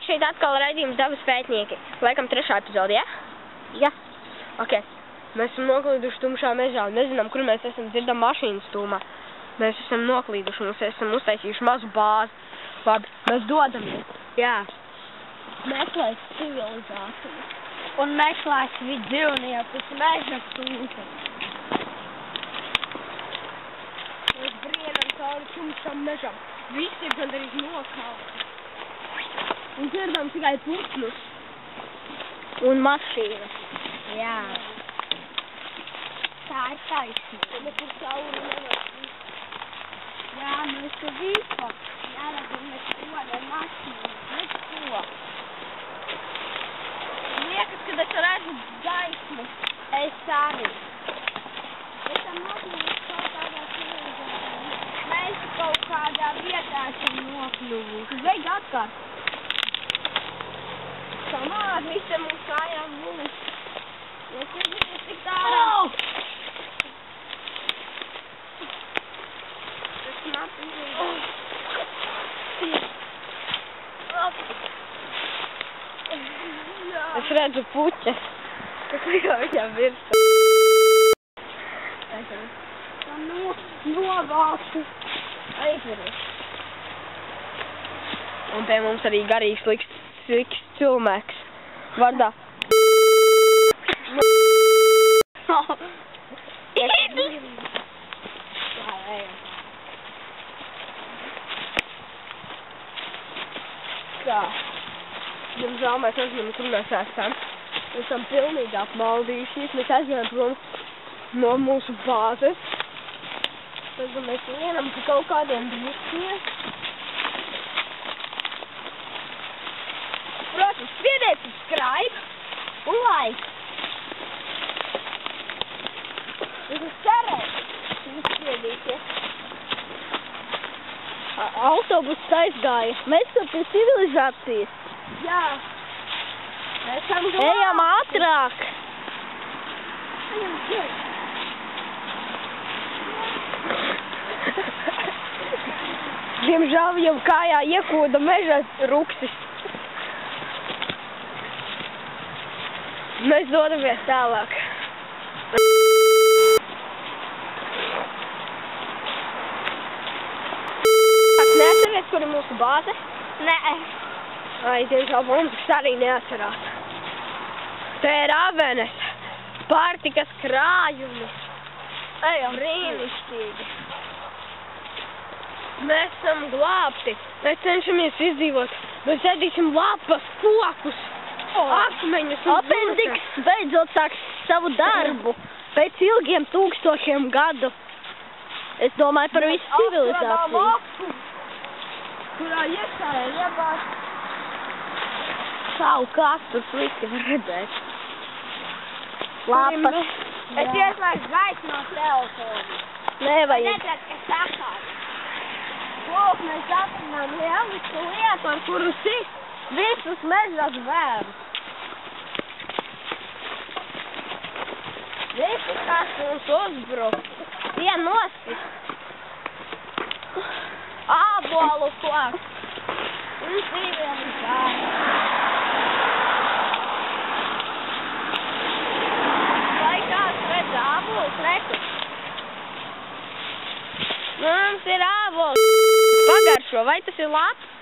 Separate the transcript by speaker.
Speaker 1: šeit atkal raidījums Dabas pētnieki. Laikam 3. epizode, ja? Ja. Ok. Mēs esam noklīduši tumšā mežā. Nezinām, kur mēs esam, dzirdam mašīnas tūmā. Mēs esam noklīduši, mēs esam uztaisījuši mazu bāzi. Labi, mēs dodamies. Jā.
Speaker 2: Meklēs civilizāciju. Un meklēs dzīvniekus meža tūmā.
Speaker 1: Mēs brienam cauri tumšam mežam. Visi ir gandrīz nokauti. Un dzirdam tikai putnus.
Speaker 2: Un mašīnas.
Speaker 1: Jā.
Speaker 2: Tā ir taisnība.
Speaker 1: Mēs tur cauri nevaram.
Speaker 2: Jā, mēs tur vispār neredzam neko, ne mašīnas, neko.
Speaker 1: Liekas, kad es redzu gaismu.
Speaker 2: Es arī. Esam nokļuvuši kaut kādā civilizācijā. Mēs kaut kādā vietā esam nokļuvuši.
Speaker 1: Beidz atkārt. Samār, visi mums kājām mūs. Es nezinu, cik tā Es redzu puķes. Kas likā viņam virsā.
Speaker 2: Novākšu.
Speaker 1: Aizveries. Un te mums arī garīgs slikts cilvēks. Vārdā. Tā. Diemžēl mēs nezinām, kur mēs esam. Mēs esam pilnīgi apmaldījušies. Mēs aizgājām prom no mūsu bāzes. Tad mēs vienam pa kaut kādiem druskiem. Protams, spiediet subscribe un like. Es cerēju, ka jūs spiedīsiet.
Speaker 2: Autobus aizgāja. Mēs tur pie civilizācijas.
Speaker 1: Jā. Mēs esam glābti.
Speaker 2: Ejam ātrāk.
Speaker 1: Ejam šeit. Diemžēl viņam kājā iekūda meža ruksis. Mēs dodamies tālāk. Neatceries, kur ir mūsu bāze?
Speaker 2: Nē.
Speaker 1: Ai, diemžēl mums arī neatcerās. Te ir avenes, pārtikas krājumi.
Speaker 2: Ejam.
Speaker 1: Brīnišķīgi. Mēs esam glābti. Mēs cenšamies izdzīvot. Mēs ēdīsim lapas, kokus, akmeņus un
Speaker 2: Apendiks beidzot sāks savu darbu pēc ilgiem 1000 gadu. Es domāju par visu civilizāciju.
Speaker 1: Kurā iekšājā iebāž.
Speaker 2: Savu kastu slikti var redzēt. Lapas.
Speaker 1: Es ieslēgšu gaisu no telefona.
Speaker 2: Nevajag.
Speaker 1: Nedzird, kas sakās. Lūk, mēs atrinām lielisku lietu, ar kuru sist visus meža zvērus. Visus, kas mums uzbruk, tie nosist. Ābolu koks. Un civilizācija. Vai kāds redz ābolus? Rekus. Mums ir ābols. Pagaršo, vai tas ir labs?